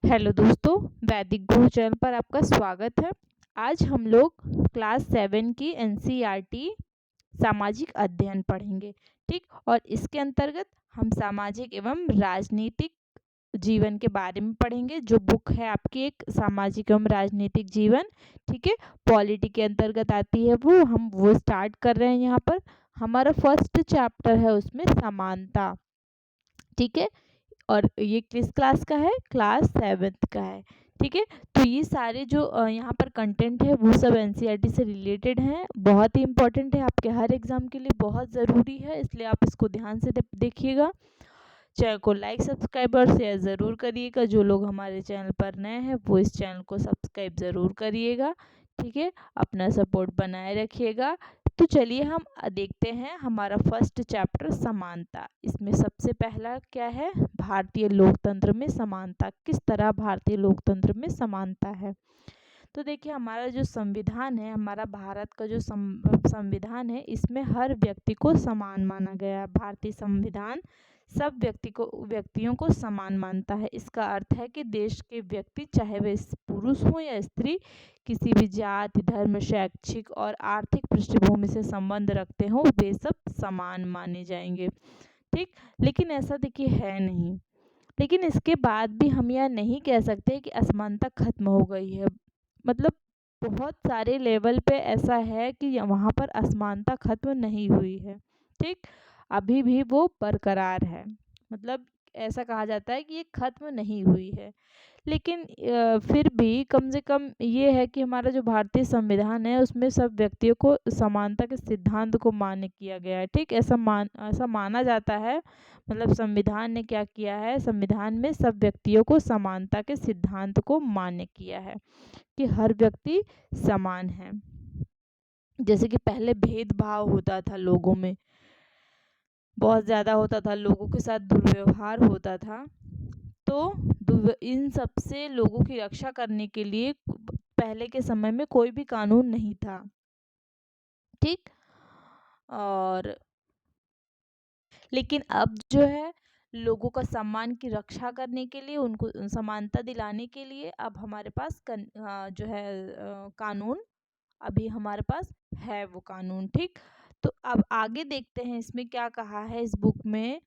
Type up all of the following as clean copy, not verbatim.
Hello दोस्तों, वैदिक गुरु channel पर आपका स्वागत है। आज हम लोग क्लास 7 की एनसीईआरटी सामाजिक अध्ययन पढ़ेंगे। ठीक, और इसके अंतर्गत हम सामाजिक एवं राजनीतिक जीवन के बारे में पढ़ेंगे। जो बुक है आपकी एक सामाजिक एवं राजनीतिक जीवन, ठीक है, पॉलिटी के अंतर्गत आती है। वो स्टार्ट कर रहे हैं। यहाँ पर हमारा फर्स्ट चैप्टर है, उसमें समानता। ठीक है, और ये किस क्लास का है? क्लास 7th का है। ठीक है, तो ये सारे जो यहाँ पर कंटेंट है वो सब एनसीईआरटी से रिलेटेड हैं। बहुत ही इंपॉर्टेंट है, आपके हर एग्जाम के लिए बहुत ज़रूरी है, इसलिए आप इसको ध्यान से देखिएगा। चैनल को लाइक, सब्सक्राइब और शेयर ज़रूर करिएगा। जो लोग हमारे चैनल पर नए हैं वो इस चैनल को सब्सक्राइब ज़रूर करिएगा। ठीक है, अपना सपोर्ट बनाए रखिएगा। तो चलिए हम देखते हैं हमारा फर्स्ट चैप्टर समानता। इसमें सबसे पहला क्या है? भारतीय लोकतंत्र में समानता। किस तरह भारतीय लोकतंत्र में समानता है? तो देखिए, हमारा जो संविधान है, हमारा भारत का जो संविधान है, इसमें हर व्यक्ति को समान माना गया है। भारतीय संविधान सब व्यक्तियों को समान मानता है। इसका अर्थ है कि देश के व्यक्ति, चाहे वे पुरुष हो या स्त्री, किसी भी जाति, धर्म, शैक्षिक और आर्थिक पृष्ठभूमि से संबंध रखते हो, वे सब समान माने जाएंगे। ठीक, लेकिन ऐसा देखिए है नहीं। लेकिन इसके बाद भी हम यह नहीं कह सकते कि असमानता खत्म हो गई है। मतलब बहुत सारे लेवल पे ऐसा है कि वहाँ पर असमानता खत्म नहीं हुई है। ठीक, अभी भी वो बरकरार है। मतलब ऐसा कहा जाता है कि ये खत्म नहीं हुई है। लेकिन फिर भी कम से कम ये है कि हमारा जो भारतीय संविधान है, उसमें सब व्यक्तियों को समानता के सिद्धांत को मान्य किया गया है। ठीक, ऐसा माना जाता है। मतलब संविधान ने क्या किया है? संविधान में सब व्यक्तियों को समानता के सिद्धांत को मान्य किया है कि हर व्यक्ति समान है। जैसे कि पहले भेदभाव होता था लोगों में, बहुत ज़्यादा होता था, लोगों के साथ दुर्व्यवहार होता था। तो इन सब से लोगों की रक्षा करने के लिए पहले के समय में कोई भी कानून नहीं था। ठीक, और लेकिन अब जो है, लोगों का सम्मान की रक्षा करने के लिए, उनको समानता दिलाने के लिए अब हमारे पास जो है कानून, अभी हमारे पास है वो कानून। ठीक, तो अब आगे देखते हैं इसमें क्या कहा है इस बुक में,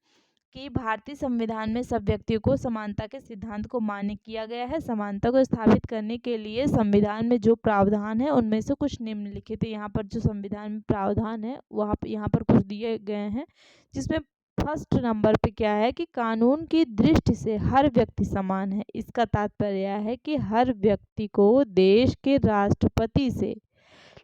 कि भारतीय संविधान में सब व्यक्तियों को समानता के सिद्धांत को मान्य किया गया है। समानता को स्थापित करने के लिए संविधान में जो प्रावधान है, उनमें से कुछ निम्नलिखित है। यहाँ पर जो संविधान में प्रावधान है, यहाँ पर कुछ दिए गए हैं, जिसमें फर्स्ट नंबर पे क्या है कि कानून की दृष्टि से हर व्यक्ति समान है। इसका तात्पर्य है कि हर व्यक्ति को देश के राष्ट्रपति से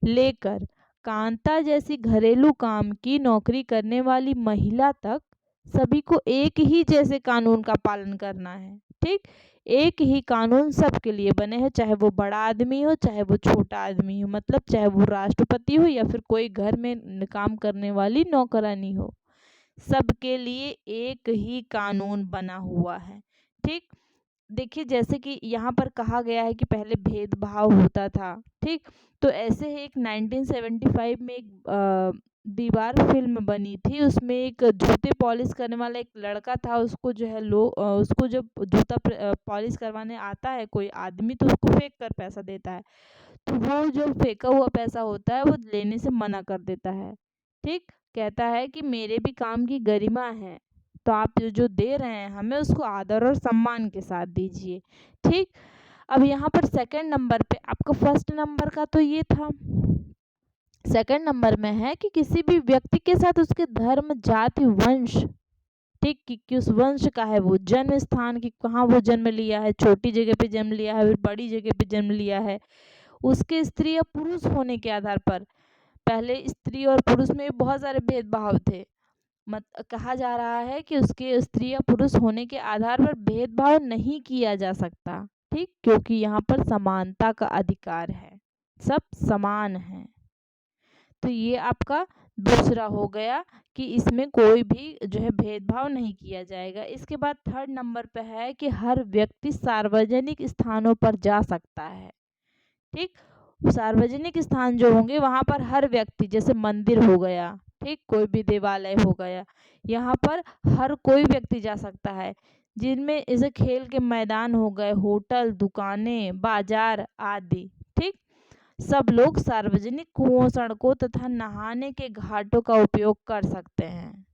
लेकर कांता जैसी घरेलू काम की नौकरी करने वाली महिला तक सभी को एक ही जैसे कानून का पालन करना है। ठीक, एक ही कानून सबके लिए बने हैं, चाहे वो बड़ा आदमी हो, चाहे वो छोटा आदमी हो। मतलब चाहे वो राष्ट्रपति हो या फिर कोई घर में काम करने वाली नौकरानी हो, सबके लिए एक ही कानून बना हुआ है। ठीक, देखिए, जैसे कि यहाँ पर कहा गया है कि पहले भेदभाव होता था। ठीक, तो ऐसे ही एक 1975 में एक दीवार फिल्म बनी थी। उसमें एक जूते पॉलिश करने वाला एक लड़का था। उसको जो है उसको जब जूता पॉलिश करवाने आता है कोई आदमी, तो उसको फेंक कर पैसा देता है। तो वो जो फेंका हुआ पैसा होता है, वो लेने से मना कर देता है। ठीक, कहता है कि मेरे भी काम की गरिमा है, तो आप जो दे रहे हैं हमें, उसको आदर और सम्मान के साथ दीजिए। ठीक, अब यहाँ पर सेकंड नंबर पे, आपका फर्स्ट नंबर का तो ये था, सेकंड नंबर में है कि किसी भी व्यक्ति के साथ उसके धर्म, जाति, वंश, ठीक, कि किस वंश का है, वो जन्म स्थान की, कहाँ वो जन्म लिया है, छोटी जगह पे जन्म लिया है, बड़ी जगह पे जन्म लिया है, उसके स्त्री या पुरुष होने के आधार पर। पहले स्त्री और पुरुष में बहुत सारे भेदभाव थे। कहा जा रहा है कि उसके स्त्री या पुरुष होने के आधार पर भेदभाव नहीं किया जा सकता। ठीक, क्योंकि यहाँ पर समानता का अधिकार है, सब समान हैं। तो ये आपका दूसरा हो गया कि इसमें कोई भी जो है भेदभाव नहीं किया जाएगा। इसके बाद थर्ड नंबर पे है कि हर व्यक्ति सार्वजनिक स्थानों पर जा सकता है। ठीक, सार्वजनिक स्थान जो होंगे वहाँ पर हर व्यक्ति, जैसे मंदिर हो गया, ठीक, कोई भी देवालय हो गया, यहाँ पर हर कोई व्यक्ति जा सकता है। जिनमें जैसे खेल के मैदान हो गए, होटल, दुकानें, बाजार आदि। ठीक, सब लोग सार्वजनिक कुओं, सड़कों तथा नहाने के घाटों का उपयोग कर सकते हैं।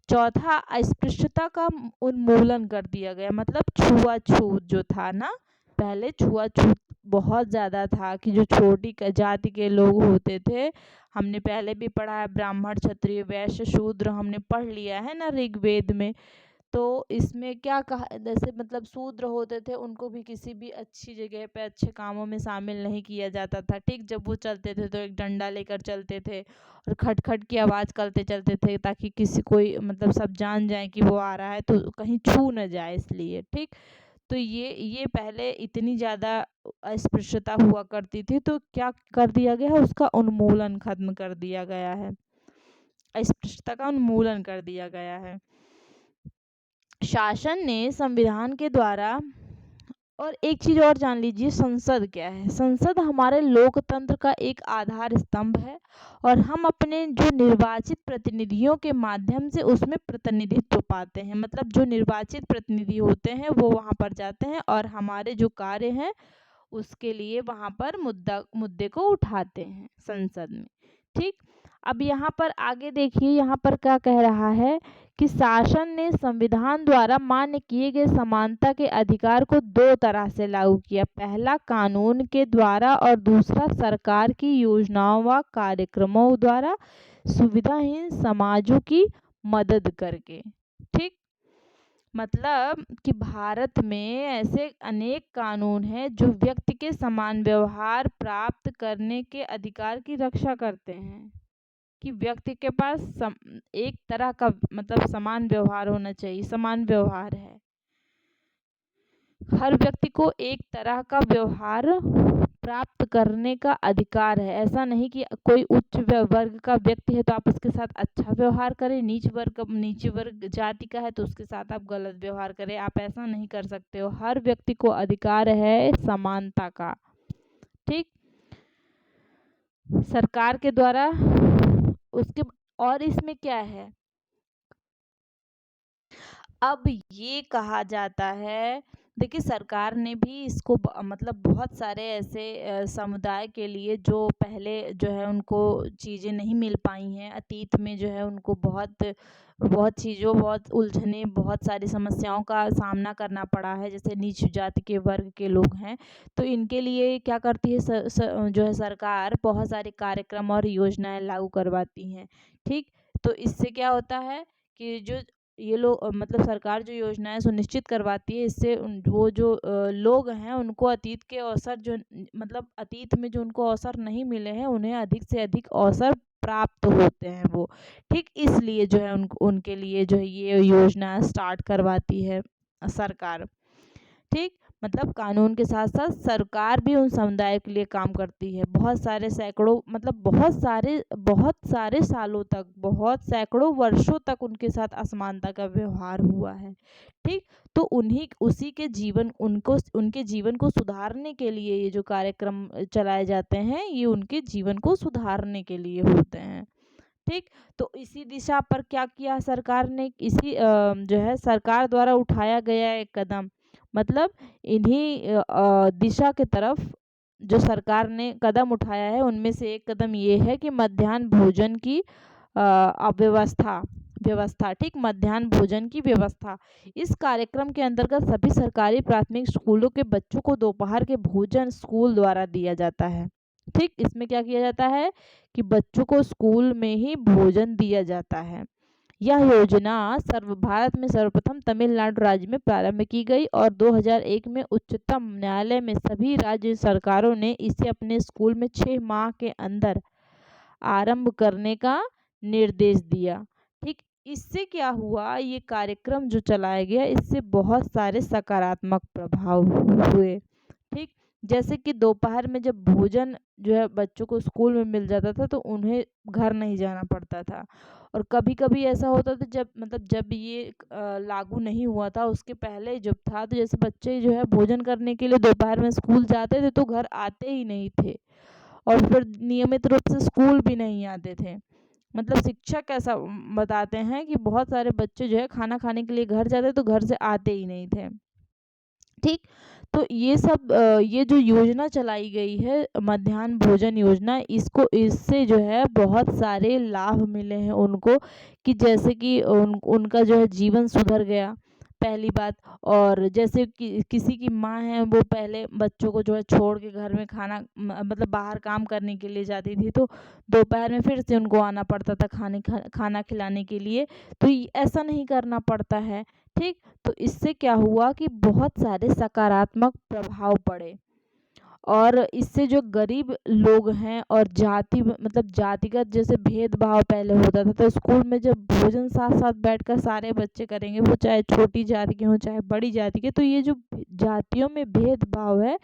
चौथा, अस्पृश्यता का उन्मूलन कर दिया गया, मतलब छुआछूत जो था ना, पहले छुआछूत बहुत ज़्यादा था कि जो छोटी जाति के लोग होते थे, हमने पहले भी पढ़ा है, ब्राह्मण, क्षत्रिय, वैश्य, शूद्र, हमने पढ़ लिया है ना ऋग्वेद में। तो इसमें क्या कहा, जैसे मतलब शूद्र होते थे, उनको भी किसी भी अच्छी जगह पे अच्छे कामों में शामिल नहीं किया जाता था। ठीक, जब वो चलते थे तो एक डंडा लेकर चलते थे और खट खट की आवाज़ करते चलते थे, ताकि किसी कोई मतलब सब जान जाए कि वो आ रहा है, तो कहीं छू न जाए इसलिए। ठीक, तो ये पहले इतनी ज़्यादा अस्पृश्यता हुआ करती थी, तो क्या कर दिया गया है, उसका उन्मूलन खत्म कर दिया गया है, अस्पृश्यता का उन्मूलन कर दिया गया है। शासन ने संविधान के द्वारा, और एक चीज और जान लीजिए, संसद क्या है। संसद हमारे लोकतंत्र का एक आधार स्तंभ है और हम अपने जो निर्वाचित प्रतिनिधियों के माध्यम से उसमें प्रतिनिधित्व पाते हैं। मतलब जो निर्वाचित प्रतिनिधि होते हैं वो वहाँ पर जाते हैं और हमारे जो कार्य हैं उसके लिए वहाँ पर मुद्दे को उठाते हैं संसद में। ठीक, अब यहाँ पर आगे देखिए, यहाँ पर क्या कह रहा है कि शासन ने संविधान द्वारा मान्य किए गए समानता के अधिकार को दो तरह से लागू किया। पहला, कानून के द्वारा, और दूसरा, सरकार की योजनाओं व कार्यक्रमों द्वारा सुविधाहीन समाजों की मदद करके। ठीक, मतलब कि भारत में ऐसे अनेक कानून हैं जो व्यक्ति के समान व्यवहार प्राप्त करने के अधिकार की रक्षा करते हैं, कि व्यक्ति के पास एक तरह का मतलब समान व्यवहार होना चाहिए। समान व्यवहार है, हर व्यक्ति को एक तरह का व्यवहार प्राप्त करने का अधिकार है। ऐसा नहीं कि कोई उच्च वर्ग का व्यक्ति है तो आप उसके साथ अच्छा व्यवहार करें, नीच वर्ग जाति का है तो उसके साथ आप गलत व्यवहार करें, आप ऐसा नहीं कर सकते हो। हर व्यक्ति को अधिकार है समानता का। ठीक, सरकार के द्वारा उसके, और इसमें क्या है, अब ये कहा जाता है, देखिए सरकार ने भी इसको मतलब बहुत सारे ऐसे समुदाय के लिए जो पहले जो है उनको चीज़ें नहीं मिल पाई हैं, अतीत में जो है उनको बहुत बहुत चीज़ों, बहुत उलझने, बहुत सारी समस्याओं का सामना करना पड़ा है, जैसे नीच जाति के वर्ग के लोग हैं, तो इनके लिए क्या करती है जो है सरकार बहुत सारे कार्यक्रम और योजनाएं लागू करवाती हैं। ठीक, तो इससे क्या होता है कि जो ये लोग मतलब सरकार जो योजनाएं सुनिश्चित करवाती है, इससे वो जो लोग हैं उनको अतीत के अवसर जो मतलब अतीत में जो उनको अवसर नहीं मिले हैं, उन्हें अधिक से अधिक अवसर प्राप्त होते हैं वो। ठीक, इसलिए जो है उनके लिए जो है ये योजना स्टार्ट करवाती है सरकार। ठीक, मतलब कानून के साथ साथ सरकार भी उन समुदाय के लिए काम करती है। बहुत सारे सैकड़ों मतलब बहुत सारे सालों तक, बहुत सैकड़ों वर्षों तक उनके साथ असमानता का व्यवहार हुआ है। ठीक, तो उसी के जीवन उनके जीवन को सुधारने के लिए ये जो कार्यक्रम चलाए जाते हैं, ये उनके जीवन को सुधारने के लिए होते हैं। ठीक, तो इसी दिशा पर क्या किया सरकार ने, इसी जो है सरकार द्वारा उठाया गया एक कदम, मतलब इन्हीं दिशा के तरफ जो सरकार ने कदम उठाया है, उनमें से एक कदम ये है कि मध्याह्न भोजन की व्यवस्था। ठीक, मध्याह्न भोजन की व्यवस्था। इस कार्यक्रम के अंतर्गत सभी सरकारी प्राथमिक स्कूलों के बच्चों को दोपहर के भोजन स्कूल द्वारा दिया जाता है। ठीक, इसमें क्या किया जाता है कि बच्चों को स्कूल में ही भोजन दिया जाता है। यह योजना भारत में सर्वप्रथम तमिलनाडु राज्य में प्रारंभ की गई और 2001 में उच्चतम न्यायालय में सभी राज्य सरकारों ने इसे अपने स्कूल में 6 माह के अंदर आरंभ करने का निर्देश दिया। ठीक, इससे क्या हुआ, ये कार्यक्रम जो चलाया गया, इससे बहुत सारे सकारात्मक प्रभाव हुए। ठीक, जैसे कि दोपहर में जब भोजन जो है बच्चों को स्कूल में मिल जाता था तो उन्हें घर नहीं जाना पड़ता था। और कभी कभी ऐसा होता था जब ये लागू नहीं हुआ था, उसके पहले जब था, तो जैसे बच्चे जो है भोजन करने के लिए दोपहर में स्कूल जाते थे तो घर आते ही नहीं थे और फिर नियमित रूप से स्कूल भी नहीं आते थे। मतलब शिक्षक ऐसा बताते हैं कि बहुत सारे बच्चे जो है खाना खाने के लिए घर जाते तो घर से आते ही नहीं थे। ठीक, तो ये सब ये जो योजना चलाई गई है मध्याह्न भोजन योजना, इससे जो है बहुत सारे लाभ मिले हैं उनको, कि जैसे कि उनका जो है जीवन सुधर गया, पहली बात। और जैसे कि किसी की माँ है, वो पहले बच्चों को जो है छोड़ के घर में खाना मतलब बाहर काम करने के लिए जाती थी, तो दोपहर में फिर से उनको आना पड़ता था खाना खिलाने के लिए। तो ऐसा नहीं करना पड़ता है। ठीक, तो इससे क्या हुआ कि बहुत सारे सकारात्मक प्रभाव पड़े, और इससे जो गरीब लोग हैं और मतलब जातिगत जैसे भेदभाव पहले होता था, तो स्कूल में जब भोजन साथ साथ बैठकर सारे बच्चे करेंगे, वो चाहे छोटी जाति के हों चाहे बड़ी जाति के, तो ये जो जातियों में भेदभाव है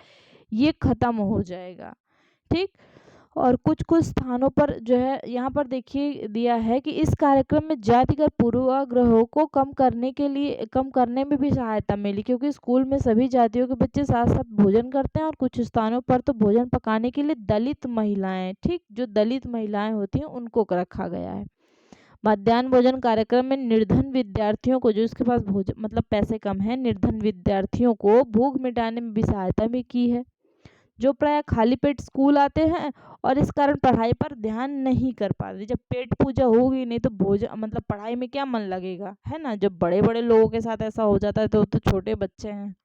ये खत्म हो जाएगा। ठीक, और कुछ कुछ स्थानों पर जो है यहाँ पर देखिए दिया है कि इस कार्यक्रम में जातिगत पूर्वाग्रहों को कम करने में भी सहायता मिली, क्योंकि स्कूल में सभी जातियों के बच्चे साथ साथ भोजन करते हैं, और कुछ स्थानों पर तो भोजन पकाने के लिए दलित महिलाएं, ठीक, जो दलित महिलाएं होती हैं उनको रखा गया है। मध्याह्न भोजन कार्यक्रम में निर्धन विद्यार्थियों को, जो इसके पास भोजन मतलब पैसे कम है, निर्धन विद्यार्थियों को भूख मिटाने में भी सहायता भी की है, जो प्राय खाली पेट स्कूल आते हैं और इस कारण पढ़ाई पर ध्यान नहीं कर पाते। जब पेट पूजा होगी नहीं तो भोजन मतलब पढ़ाई में क्या मन लगेगा, है ना। जब बड़े बड़े लोगों के साथ ऐसा हो जाता है तो छोटे बच्चे हैं।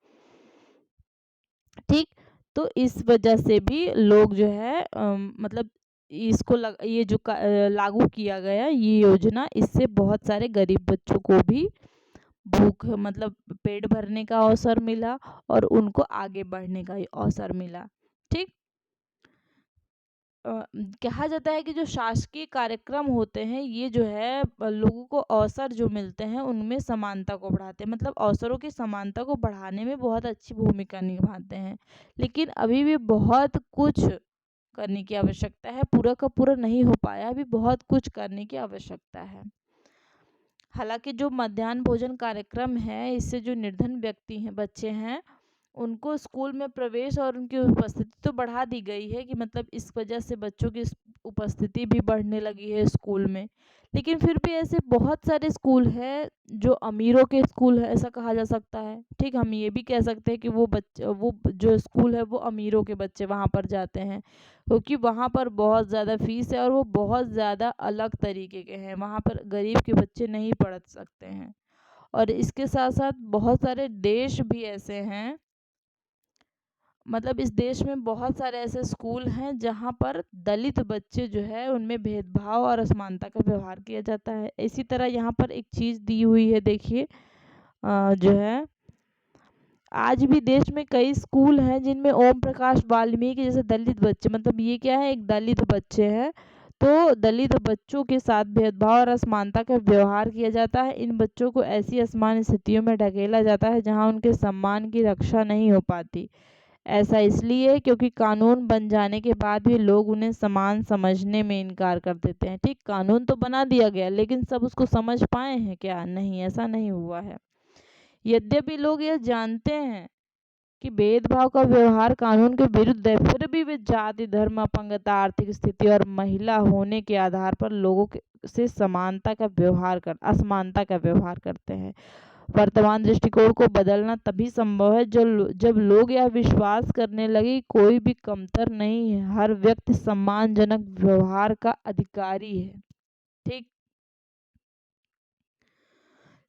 ठीक, तो इस वजह से भी लोग जो है मतलब ये जो लागू किया गया ये योजना, इससे बहुत सारे गरीब बच्चों को भी भूख मतलब पेट भरने का अवसर मिला और उनको आगे बढ़ने का अवसर मिला। ठीक, कहा जाता है कि जो शासकीय कार्यक्रम होते हैं ये जो है लोगों को अवसर जो मिलते हैं उनमें समानता को बढ़ाते हैं, मतलब अवसरों की समानता को बढ़ाने में बहुत अच्छी भूमिका निभाते हैं। लेकिन अभी भी बहुत कुछ करने की आवश्यकता है, पूरा का पूरा नहीं हो पाया, अभी बहुत कुछ करने की आवश्यकता है। हालांकि जो मध्याह्न भोजन कार्यक्रम है इससे जो निर्धन व्यक्ति हैं, बच्चे हैं, उनको स्कूल में प्रवेश और उनकी उपस्थिति तो बढ़ा दी गई है, कि मतलब इस वजह से बच्चों की उपस्थिति भी बढ़ने लगी है स्कूल में। लेकिन फिर भी ऐसे बहुत सारे स्कूल हैं जो अमीरों के स्कूल है, ऐसा कहा जा सकता है। ठीक, हम ये भी कह सकते हैं कि वो जो स्कूल है वो अमीरों के बच्चे वहाँ पर जाते हैं, क्योंकि वहाँ पर बहुत ज़्यादा फीस है और वो बहुत ज़्यादा अलग तरीके के हैं, वहाँ पर गरीब के बच्चे नहीं पढ़ सकते हैं। और इसके साथ साथ बहुत सारे देश भी ऐसे हैं, मतलब इस देश में बहुत सारे ऐसे स्कूल हैं जहाँ पर दलित बच्चे जो है उनमें भेदभाव और असमानता का व्यवहार किया जाता है। इसी तरह यहाँ पर एक चीज़ दी हुई है, देखिए जो है आज भी देश में कई स्कूल हैं जिनमें ओम प्रकाश वाल्मीकि जैसे दलित बच्चे, मतलब ये क्या है, एक दलित बच्चे हैं, तो दलित बच्चों के साथ भेदभाव और असमानता का व्यवहार किया जाता है। इन बच्चों को ऐसी असमान स्थितियों में ढकेला जाता है जहां उनके सम्मान की रक्षा नहीं हो पाती। ऐसा इसलिए क्योंकि कानून बन जाने के बाद भी लोग उन्हें समान समझने में इनकार कर देते हैं। ठीक, कानून तो बना दिया गया लेकिन सब उसको समझ पाए हैं क्या? नहीं, ऐसा नहीं हुआ है। यद्यपि लोग यह जानते हैं कि भेदभाव का व्यवहार कानून के विरुद्ध है, फिर भी वे जाति, धर्म, अपंगता, आर्थिक स्थिति और महिला होने के आधार पर लोगों से असमानता का व्यवहार करते हैं। वर्तमान दृष्टिकोण को बदलना तभी संभव है जब लोग यह विश्वास करने लगे कि कोई भी कमतर नहीं है, हर व्यक्ति सम्मानजनक व्यवहार का अधिकारी है। ठीक,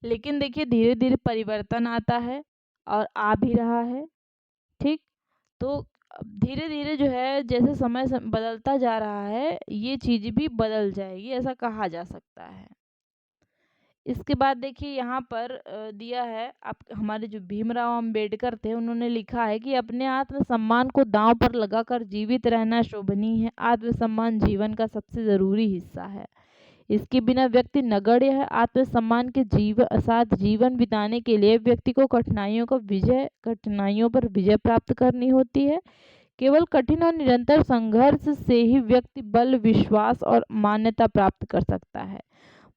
लेकिन देखिए धीरे धीरे परिवर्तन आता है और आ भी रहा है। ठीक, तो धीरे धीरे जो है जैसे बदलता जा रहा है ये चीज़ भी बदल जाएगी, ऐसा कहा जा सकता है। इसके बाद देखिए यहाँ पर दिया है, आप हमारे जो भीमराव अंबेडकर थे उन्होंने लिखा है कि अपने आत्मसम्मान को दांव पर लगाकर जीवित रहना शोभनीय है। आत्मसम्मान जीवन का सबसे ज़रूरी हिस्सा है। इसके बिना व्यक्ति नगण्य है। आत्मसम्मान के साथ जीवन बिताने के लिए व्यक्ति को कठिनाइयों पर विजय प्राप्त करनी होती है। केवल कठिन और निरंतर संघर्ष से ही व्यक्ति बल, विश्वास और मान्यता प्राप्त कर सकता है।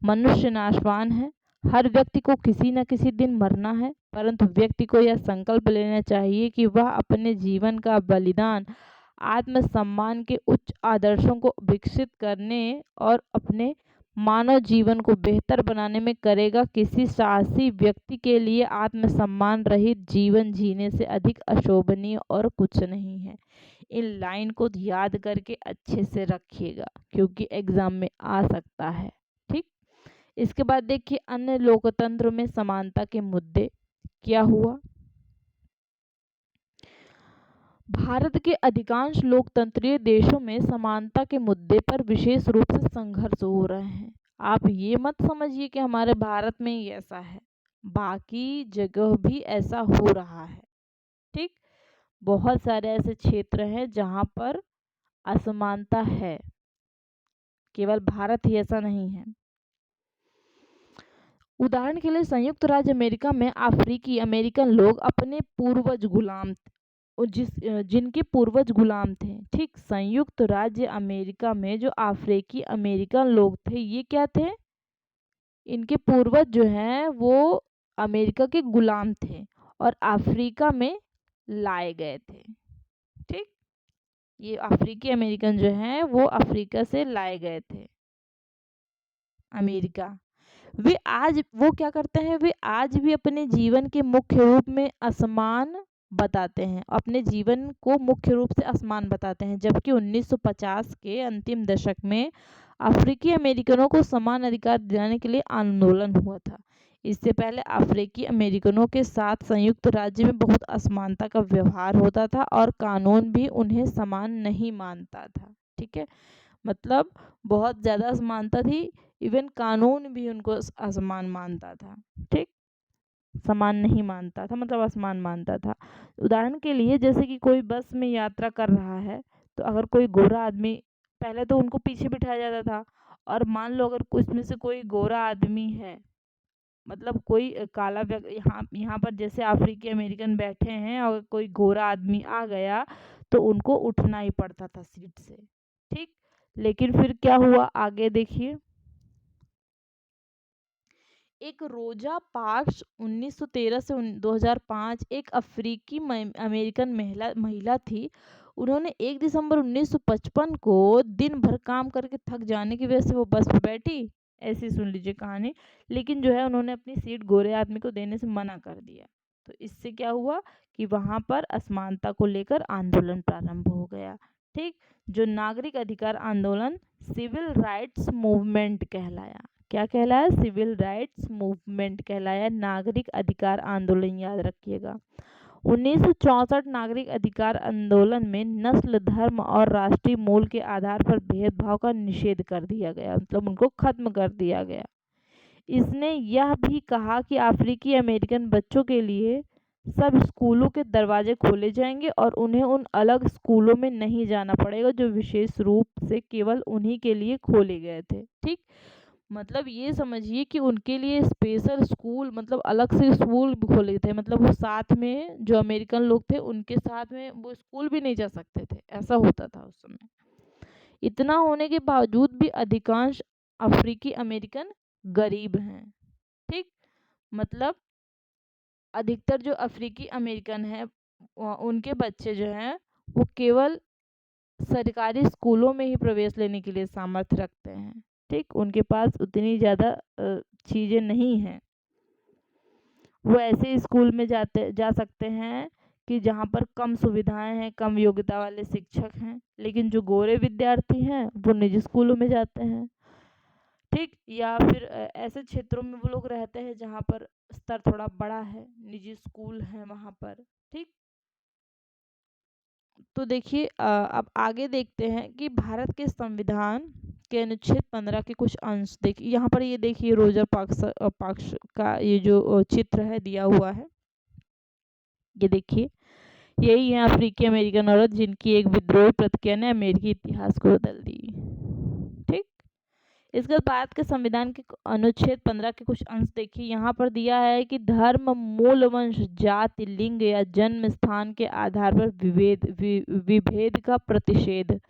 मनुष्य नाशवान है, हर व्यक्ति को किसी न किसी दिन मरना है, परंतु व्यक्ति को यह संकल्प लेना चाहिए कि वह अपने जीवन का बलिदान आत्मसम्मान के उच्च आदर्शों को विकसित करने और अपने मानव जीवन को बेहतर बनाने में करेगा। किसी साहसी व्यक्ति के लिए आत्मसम्मान रहित जीवन जीने से अधिक अशोभनीय और कुछ नहीं है। इन लाइन को याद करके अच्छे से रखिएगा क्योंकि एग्जाम में आ सकता है। ठीक, इसके बाद देखिए अन्य लोकतंत्र में समानता के मुद्दे क्या हुआ। भारत के अधिकांश लोकतंत्रीय देशों में समानता के मुद्दे पर विशेष रूप से संघर्ष हो रहे हैं। आप ये मत समझिए कि हमारे भारत में ही ऐसा है, बाकी जगह भी ऐसा हो रहा है। ठीक, बहुत सारे ऐसे क्षेत्र हैं जहाँ पर असमानता है, केवल भारत ही ऐसा नहीं है। उदाहरण के लिए संयुक्त राज्य अमेरिका में अफ्रीकी अमेरिकन लोग अपने पूर्वज गुलाम जिनके पूर्वज गुलाम थे। ठीक, संयुक्त राज्य अमेरिका में जो अफ्रीकी अमेरिकन लोग थे ये क्या थे, इनके पूर्वज जो हैं वो अमेरिका के गुलाम थे और अफ्रीका में लाए गए थे। ठीक, ये अफ्रीकी अमेरिकन जो हैं वो अफ्रीका से लाए गए थे अमेरिका। वे आज वो क्या करते हैं, वे आज भी अपने जीवन के मुख्य रूप में असमान बताते हैं, अपने जीवन को मुख्य रूप से असमान बताते हैं। जबकि 1950 के अंतिम दशक में अफ्रीकी अमेरिकनों को समान अधिकार दिलाने के लिए आंदोलन हुआ था। इससे पहले अफ्रीकी अमेरिकनों के साथ संयुक्त राज्य में बहुत असमानता का व्यवहार होता था और कानून भी उन्हें समान नहीं मानता था। ठीक है, मतलब बहुत ज़्यादा असमानता थी, इवन कानून भी उनको असमान मानता था। ठीक, समान नहीं मानता था, मतलब असमान मानता था। उदाहरण के लिए जैसे कि कोई बस में यात्रा कर रहा है तो अगर कोई गोरा आदमी, पहले तो उनको पीछे बिठाया जाता था, और मान लो अगर उसमें से कोई गोरा आदमी है, मतलब कोई काला व्यक्ति यहाँ यहाँ पर जैसे अफ्रीकी अमेरिकन बैठे हैं और कोई गोरा आदमी आ गया तो उनको उठना ही पड़ता था सीट से। ठीक, लेकिन फिर क्या हुआ आगे देखिए। एक रोजा पार्क्स 1913 से 2005 एक अफ्रीकी अमेरिकन महिला थी। उन्होंने 1 दिसंबर 1955 को दिन भर काम करके थक जाने की वजह से वो बस पे बैठी, ऐसी सुन लीजिए कहानी, लेकिन जो है उन्होंने अपनी सीट गोरे आदमी को देने से मना कर दिया। तो इससे क्या हुआ कि वहाँ पर असमानता को लेकर आंदोलन प्रारंभ हो गया। ठीक, जो नागरिक अधिकार आंदोलन सिविल राइट्स मूवमेंट कहलाया। क्या कहलाया, सिविल राइट्स मूवमेंट कहलाया, नागरिक अधिकार आंदोलन याद रखिएगा। 1964 नागरिक अधिकार आंदोलन में नस्ल, धर्म और राष्ट्रीय मूल के आधार पर भेदभाव का निषेध कर दिया गया, मतलब उनको खत्म कर दिया गया। इसने यह भी कहा कि अफ्रीकी अमेरिकन बच्चों के लिए सब स्कूलों के दरवाजे खोले जाएंगे और उन्हें उन अलग स्कूलों में नहीं जाना पड़ेगा जो विशेष रूप से केवल उन्हीं के लिए खोले गए थे। ठीक, मतलब ये समझिए कि उनके लिए स्पेशल स्कूल, मतलब अलग से स्कूल भी खोले थे, मतलब वो साथ में जो अमेरिकन लोग थे उनके साथ में वो स्कूल भी नहीं जा सकते थे, ऐसा होता था उस समय। इतना होने के बावजूद भी अधिकांश अफ्रीकी अमेरिकन गरीब हैं। ठीक, मतलब अधिकतर जो अफ्रीकी अमेरिकन हैं उनके बच्चे जो हैं वो केवल सरकारी स्कूलों में ही प्रवेश लेने के लिए सामर्थ्य रखते हैं। ठीक, उनके पास उतनी ज़्यादा चीज़ें नहीं हैं, वो ऐसे स्कूल में जा सकते हैं कि जहाँ पर कम सुविधाएं हैं, कम योग्यता वाले शिक्षक हैं, लेकिन जो गोरे विद्यार्थी हैं वो निजी स्कूलों में जाते हैं। ठीक, या फिर ऐसे क्षेत्रों में वो लोग रहते हैं जहाँ पर स्तर थोड़ा बड़ा है, निजी स्कूल हैं वहाँ पर। ठीक, तो देखिए अब आगे देखते हैं कि भारत के संविधान के अनुच्छेद 15 के कुछ अंश देखिए। यहाँ पर ये देखिए रोजर पार्क्स का ये जो चित्र है दिया हुआ है, ये देखिए यही है अफ्रीकी अमेरिकन औरत जिनकी एक विद्रोही प्रतिक्रिया ने अमेरिकी इतिहास को बदल दी। ठीक, इसके बाद भारत के संविधान के अनुच्छेद 15 के कुछ अंश देखिए। यहाँ पर दिया है कि धर्म, मूल, वंश, जाति, लिंग या जन्म स्थान के आधार पर विभेद का प्रतिषेध।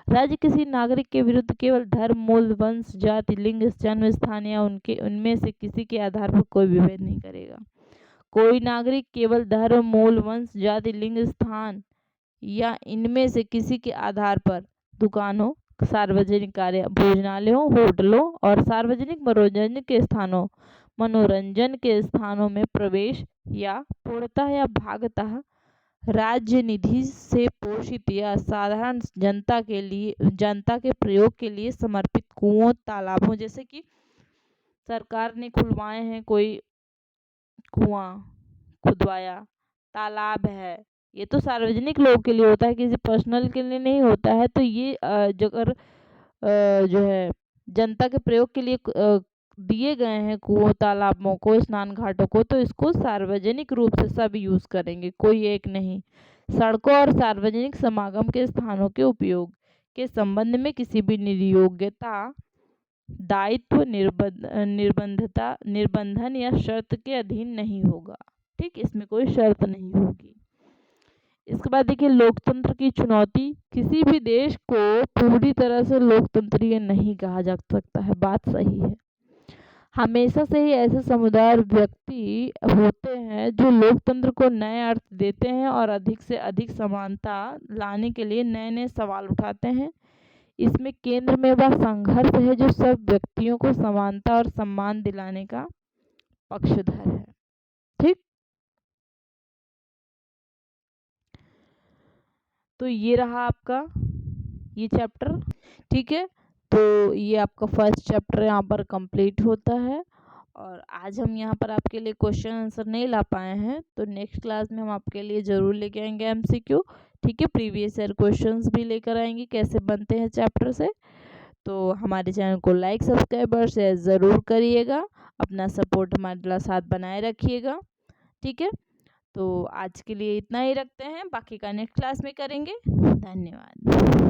राज्य किसी नागरिक के विरुद्ध केवल धर्म, मूल, वंश, जाति, लिंग, जन्म स्थान या उनमें से किसी के आधार पर कोई विभेद नहीं करेगा। कोई नागरिक केवल धर्म, मूल, वंश, जाति, लिंग, स्थान या इनमें से किसी के आधार पर दुकानों, सार्वजनिक कार्य भोजनालयों, होटलों और सार्वजनिक मनोरंजन के स्थानों में प्रवेश या पूर्णतः या भागतः राज्य निधि से पोषित या साधारण जनता के प्रयोग के लिए समर्पित कुओं, तालाबों, जैसे कि सरकार ने खुलवाए हैं, कोई कुआं खुदवाया, तालाब है, ये तो सार्वजनिक लोगों के लिए होता है, किसी पर्सनल के लिए नहीं होता है। तो ये अगर जो है जनता के प्रयोग के लिए दिए गए हैं कुओं, तालाबों को, स्नान घाटों को, तो इसको सार्वजनिक रूप से सब यूज करेंगे, कोई एक नहीं। सड़कों और सार्वजनिक समागम के स्थानों के उपयोग के संबंध में किसी भी नियोक्ता दायित्व निर्बंधन या शर्त के अधीन नहीं होगा। ठीक, इसमें कोई शर्त नहीं होगी। इसके बाद देखिए लोकतंत्र की चुनौती। किसी भी देश को पूरी तरह से लोकतंत्रीय नहीं कहा जा सकता है, बात सही है। हमेशा से ही ऐसे समुदाय और व्यक्ति होते हैं जो लोकतंत्र को नए अर्थ देते हैं और अधिक से अधिक समानता लाने के लिए नए नए सवाल उठाते हैं। इसमें केंद्र में वह संघर्ष है जो सब व्यक्तियों को समानता और सम्मान दिलाने का पक्षधर है। ठीक, तो ये रहा आपका ये चैप्टर। ठीक है, तो ये आपका फर्स्ट चैप्टर यहाँ पर कंप्लीट होता है। और आज हम यहाँ पर आपके लिए क्वेश्चन आंसर नहीं ला पाए हैं, तो नेक्स्ट क्लास में हम आपके लिए ज़रूर लेके आएंगे एमसीक्यू। ठीक है, प्रीवियस ईयर क्वेश्चंस भी लेकर आएंगे कैसे बनते हैं चैप्टर से। तो हमारे चैनल को लाइक, सब्सक्राइब और शेयर ज़रूर करिएगा। अपना सपोर्ट हमारे साथ बनाए रखिएगा। ठीक है, तो आज के लिए इतना ही रखते हैं, बाकी का नेक्स्ट क्लास में करेंगे। धन्यवाद।